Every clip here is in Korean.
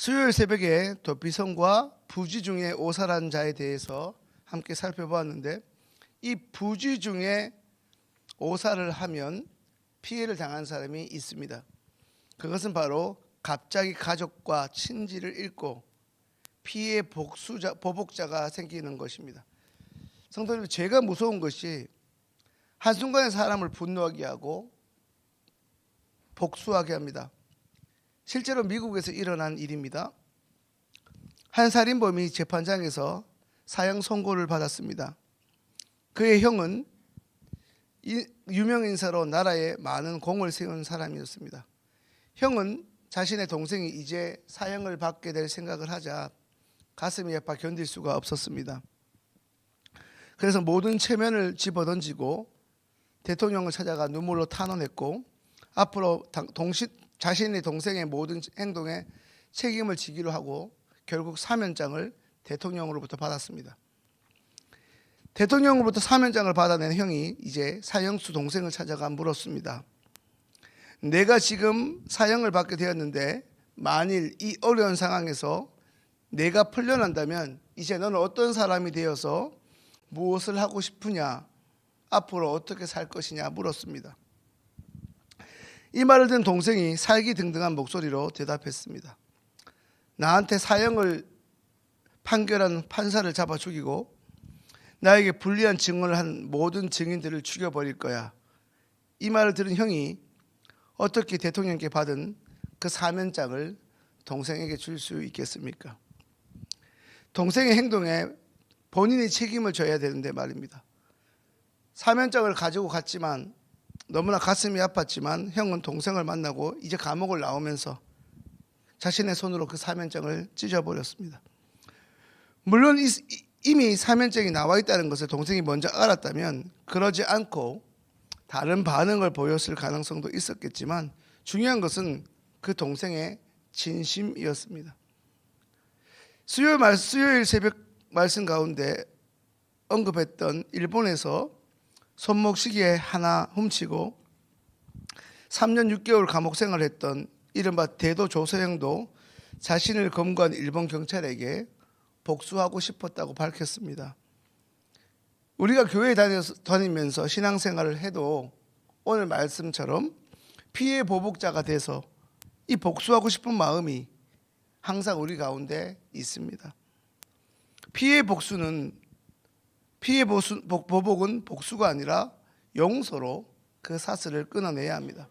수요일 새벽에 도피성과 부지 중에 오살한 자에 대해서 함께 살펴보았는데, 이 부지 중에 오살을 하면 피해를 당한 사람이 있습니다. 그것은 바로 갑자기 가족과 친지를 잃고 피해 보복자가 생기는 것입니다. 성도님, 죄가 무서운 것이 한순간에 사람을 분노하게 하고 복수하게 합니다. 실제로 미국에서 일어난 일입니다. 한 살인범이 재판장에서 사형 선고를 받았습니다. 그의 형은 유명 인사로 나라에 많은 공을 세운 사람이었습니다. 형은 자신의 동생이 이제 사형을 받게 될 생각을 하자 가슴이 아파 견딜 수가 없었습니다. 그래서 모든 체면을 집어던지고 대통령을 찾아가 눈물로 탄원했고, 앞으로 자신의 동생의 모든 행동에 책임을 지기로 하고 결국 사면장을 대통령으로부터 받았습니다. 대통령으로부터 사면장을 받아낸 형이 이제 사형수 동생을 찾아가 물었습니다. 내가 지금 사형을 받게 되었는데 만일 이 어려운 상황에서 내가 풀려난다면 이제 너는 어떤 사람이 되어서 무엇을 하고 싶으냐, 앞으로 어떻게 살 것이냐 물었습니다. 이 말을 듣는 동생이 살기등등한 목소리로 대답했습니다. 나한테 사형을 판결한 판사를 잡아 죽이고 나에게 불리한 증언을 한 모든 증인들을 죽여버릴 거야. 이 말을 들은 형이 어떻게 대통령께 받은 그 사면장을 동생에게 줄 수 있겠습니까? 동생의 행동에 본인이 책임을 져야 되는데 말입니다. 사면장을 가지고 갔지만 너무나 가슴이 아팠지만 형은 동생을 만나고 이제 감옥을 나오면서 자신의 손으로 그 사면장을 찢어버렸습니다. 물론 이미 사면장이 나와 있다는 것을 동생이 먼저 알았다면 그러지 않고 다른 반응을 보였을 가능성도 있었겠지만, 중요한 것은 그 동생의 진심이었습니다. 수요일 새벽 말씀 가운데 언급했던 일본에서 손목시계 하나 훔치고 3년 6개월 감옥 생활을 했던 이른바 대도 조서영도 자신을 검거한 일본 경찰에게 복수하고 싶었다고 밝혔습니다. 우리가 교회에 다니면서 신앙생활을 해도 오늘 말씀처럼 피해 보복자가 돼서 이 복수하고 싶은 마음이 항상 우리 가운데 있습니다. 피해 보복은 복수가 아니라 용서로 그 사슬을 끊어내야 합니다.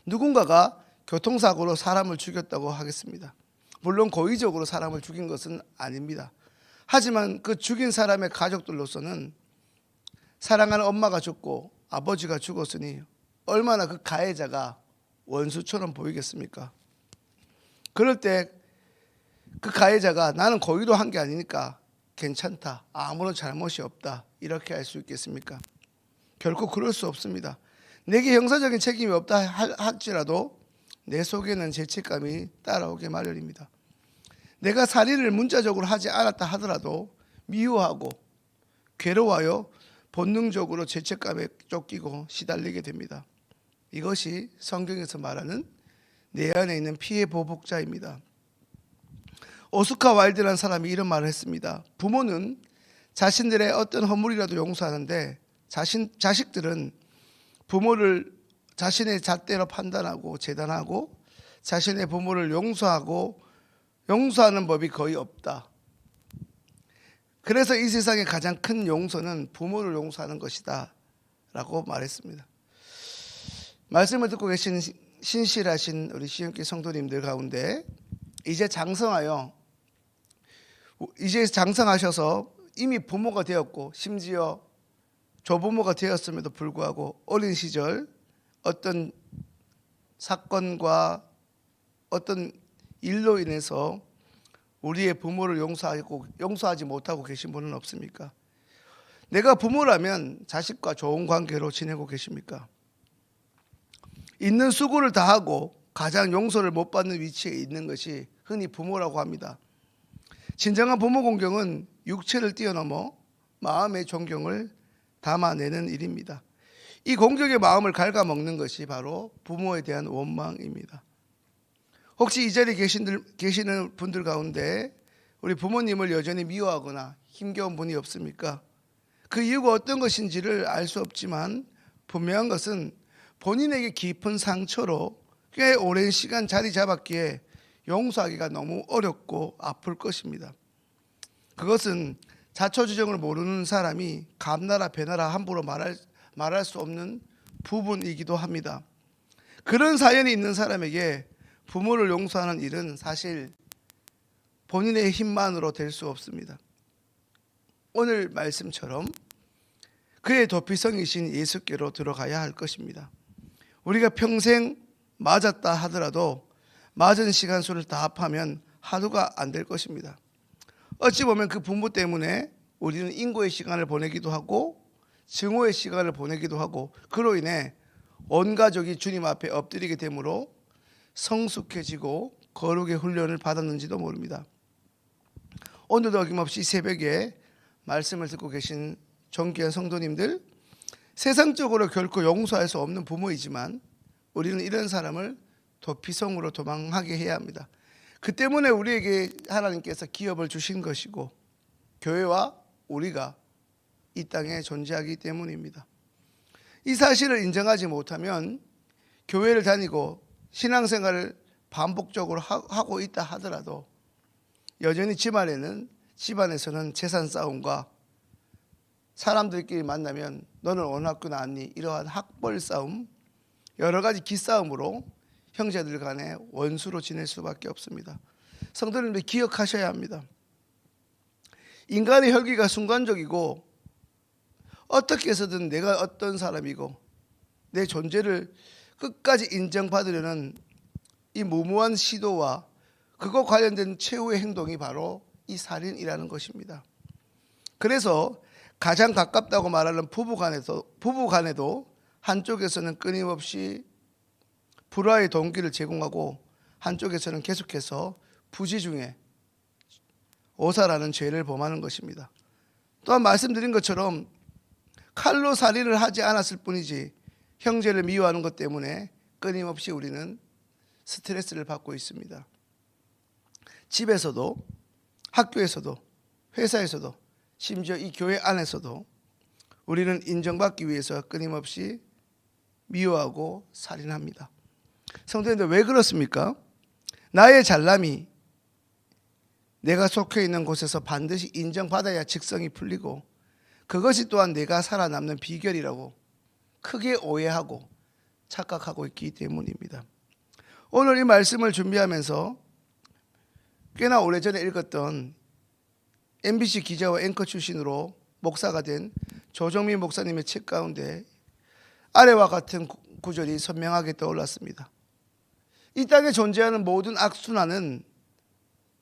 누군가가 교통사고로 사람을 죽였다고 하겠습니다. 물론 고의적으로 사람을 죽인 것은 아닙니다. 하지만 그 죽인 사람의 가족들로서는 사랑하는 엄마가 죽고 아버지가 죽었으니 얼마나 그 가해자가 원수처럼 보이겠습니까? 그럴 때 그 가해자가 나는 고의로 한 게 아니니까 괜찮다, 아무런 잘못이 없다, 이렇게 할 수 있겠습니까? 결코 그럴 수 없습니다. 내게 형사적인 책임이 없다 할지라도 내 속에는 죄책감이 따라오게 마련입니다. 내가 살인을 문자적으로 하지 않았다 하더라도 미워하고 괴로워하여 본능적으로 죄책감에 쫓기고 시달리게 됩니다. 이것이 성경에서 말하는 내 안에 있는 피해 보복자입니다. 오스카 와일드라는 사람이 이런 말을 했습니다. 부모는 자신들의 어떤 허물이라도 용서하는데 자식들은 부모를 자신의 잣대로 판단하고 재단하고 자신의 부모를 용서하는 법이 거의 없다. 그래서 이 세상의 가장 큰 용서는 부모를 용서하는 것이다 라고 말했습니다. 말씀을 듣고 계신 신실하신 우리 시험기 성도님들 가운데 이제 장성하셔서 이미 부모가 되었고 심지어 조부모가 되었음에도 불구하고 어린 시절 어떤 사건과 어떤 일로 인해서 우리의 부모를 용서하지 못하고 계신 분은 없습니까? 내가 부모라면 자식과 좋은 관계로 지내고 계십니까? 있는 수고를 다하고 가장 용서를 못 받는 위치에 있는 것이 흔히 부모라고 합니다. 진정한 부모 공경은 육체를 뛰어넘어 마음의 존경을 담아내는 일입니다. 이 공경의 마음을 갉아먹는 것이 바로 부모에 대한 원망입니다. 혹시 이 자리에 계시는 분들 가운데 우리 부모님을 여전히 미워하거나 힘겨운 분이 없습니까? 그 이유가 어떤 것인지를 알 수 없지만 분명한 것은 본인에게 깊은 상처로 꽤 오랜 시간 자리 잡았기에 용서하기가 너무 어렵고 아플 것입니다. 그것은 자초지종을 모르는 사람이 감나라 배나라 함부로 말할 수 없는 부분이기도 합니다. 그런 사연이 있는 사람에게 부모를 용서하는 일은 사실 본인의 힘만으로 될 수 없습니다. 오늘 말씀처럼 그의 도피성이신 예수께로 들어가야 할 것입니다. 우리가 평생 맞았다 하더라도 맞은 시간 수를 다 합하면 하루가 안 될 것입니다. 어찌 보면 그 부모 때문에 우리는 인고의 시간을 보내기도 하고 증오의 시간을 보내기도 하고 그로 인해 온 가족이 주님 앞에 엎드리게 되므로 성숙해지고 거룩의 훈련을 받았는지도 모릅니다. 오늘도 어김없이 새벽에 말씀을 듣고 계신 존귀한 성도님들, 세상적으로 결코 용서할 수 없는 부모이지만 우리는 이런 사람을 도피성으로 도망하게 해야 합니다. 그 때문에 우리에게 하나님께서 기업을 주신 것이고 교회와 우리가 이 땅에 존재하기 때문입니다. 이 사실을 인정하지 못하면 교회를 다니고 신앙생활을 반복적으로 하고 있다 하더라도 여전히 집안에서는 재산 싸움과 사람들끼리 만나면 너는 어느 학교 나왔니? 이러한 학벌 싸움, 여러 가지 기싸움으로 형제들 간에 원수로 지낼 수밖에 없습니다. 성도님들 기억하셔야 합니다. 인간의 혈기가 순간적이고 어떻게 해서든 내가 어떤 사람이고 내 존재를 끝까지 인정받으려는 이 무모한 시도와 그거 관련된 최후의 행동이 바로 이 살인이라는 것입니다. 그래서 가장 가깝다고 말하는 부부간에도 한쪽에서는 끊임없이 불화의 동기를 제공하고 한쪽에서는 계속해서 부지 중에 오사라는 죄를 범하는 것입니다. 또한 말씀드린 것처럼 칼로 살인을 하지 않았을 뿐이지 형제를 미워하는 것 때문에 끊임없이 우리는 스트레스를 받고 있습니다. 집에서도 학교에서도 회사에서도 심지어 이 교회 안에서도 우리는 인정받기 위해서 끊임없이 미워하고 살인합니다. 성도님들 왜 그렇습니까? 나의 잘남이 내가 속해 있는 곳에서 반드시 인정받아야 직성이 풀리고 그것이 또한 내가 살아남는 비결이라고 크게 오해하고 착각하고 있기 때문입니다. 오늘 이 말씀을 준비하면서 꽤나 오래전에 읽었던 MBC 기자와 앵커 출신으로 목사가 된 조정민 목사님의 책 가운데 아래와 같은 구절이 선명하게 떠올랐습니다. 이 땅에 존재하는 모든 악순환은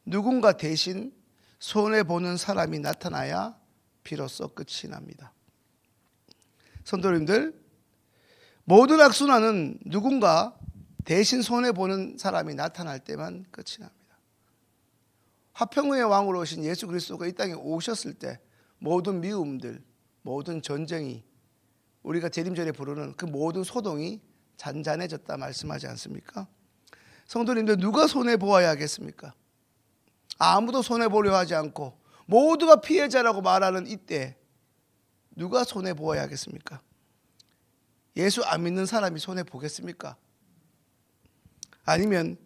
누군가 대신 손해보는 사람이 나타나야 비로소 끝이 납니다. 성도님들, 모든 악순환은 누군가 대신 손해보는 사람이 나타날 때만 끝이 납니다. 화평의 왕으로 오신 예수 그리스도가 이 땅에 오셨을 때 모든 미움들, 모든 전쟁이 우리가 재림절에 부르는 그 모든 소동이 잔잔해졌다 말씀하지 않습니까? 성도님들 누가 손해보아야 하겠습니까? 아무도 손해보려 하지 않고 모두가 피해자라고 말하는 이때 누가 손해보아야 하겠습니까? 예수 안 믿는 사람이 손해보겠습니까? 아니면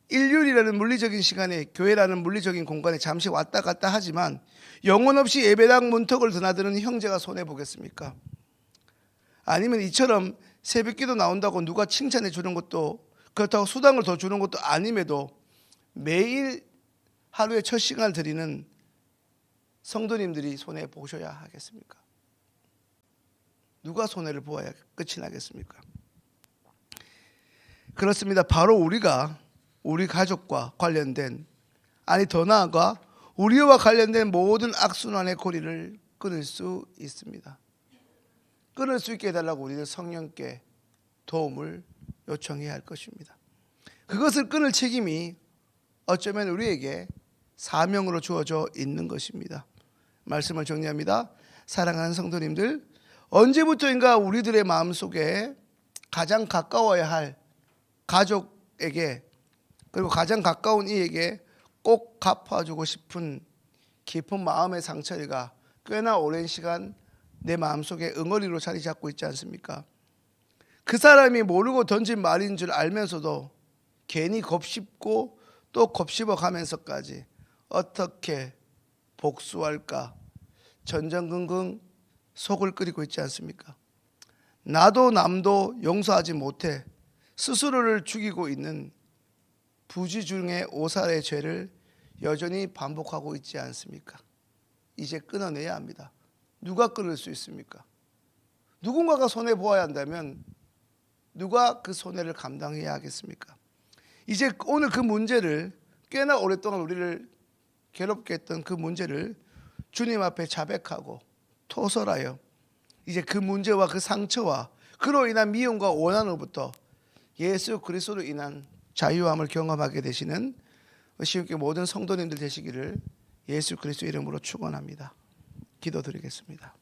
일률이라는 물리적인 시간에 교회라는 물리적인 공간에 잠시 왔다 갔다 하지만 영혼 없이 예배당 문턱을 드나드는 형제가 손해보겠습니까? 아니면 이처럼 새벽기도 나온다고 누가 칭찬해 주는 것도 그렇다고 수당을 더 주는 것도 아님에도 매일 하루에 첫 시간을 드리는 성도님들이 손해보셔야 하겠습니까? 누가 손해를 보아야 끝이 나겠습니까? 그렇습니다. 바로 우리 가족과 관련된, 아니 더 나아가 우리와 관련된 모든 악순환의 고리를 끊을 수 있습니다. 끊을 수 있게 해달라고 우리는 성령께 도움을 요청해야 할 것입니다. 그것을 끊을 책임이 어쩌면 우리에게 사명으로 주어져 있는 것입니다. 말씀을 정리합니다. 사랑하는 성도님들, 언제부터인가 우리들의 마음속에 가장 가까워야 할 가족에게 그리고 가장 가까운 이에게 꼭 갚아주고 싶은 깊은 마음의 상처가 꽤나 오랜 시간 내 마음속에 응어리로 자리 잡고 있지 않습니까? 그 사람이 모르고 던진 말인 줄 알면서도 괜히 곱씹고 또 곱씹어 가면서까지 어떻게 복수할까 전전긍긍 속을 끓이고 있지 않습니까? 나도 남도 용서하지 못해 스스로를 죽이고 있는 부지 중의 오살의 죄를 여전히 반복하고 있지 않습니까? 이제 끊어내야 합니다. 누가 끊을 수 있습니까? 누군가가 손해보아야 한다면 누가 그 손해를 감당해야 하겠습니까? 이제 오늘 그 문제를 꽤나 오랫동안 우리를 괴롭게 했던 그 문제를 주님 앞에 자백하고 토설하여 이제 그 문제와 그 상처와 그로 인한 미움과 원한으로부터 예수 그리스도로 인한 자유함을 경험하게 되시는 시온교회 모든 성도님들 되시기를 예수 그리스도 이름으로 축원합니다. 기도드리겠습니다.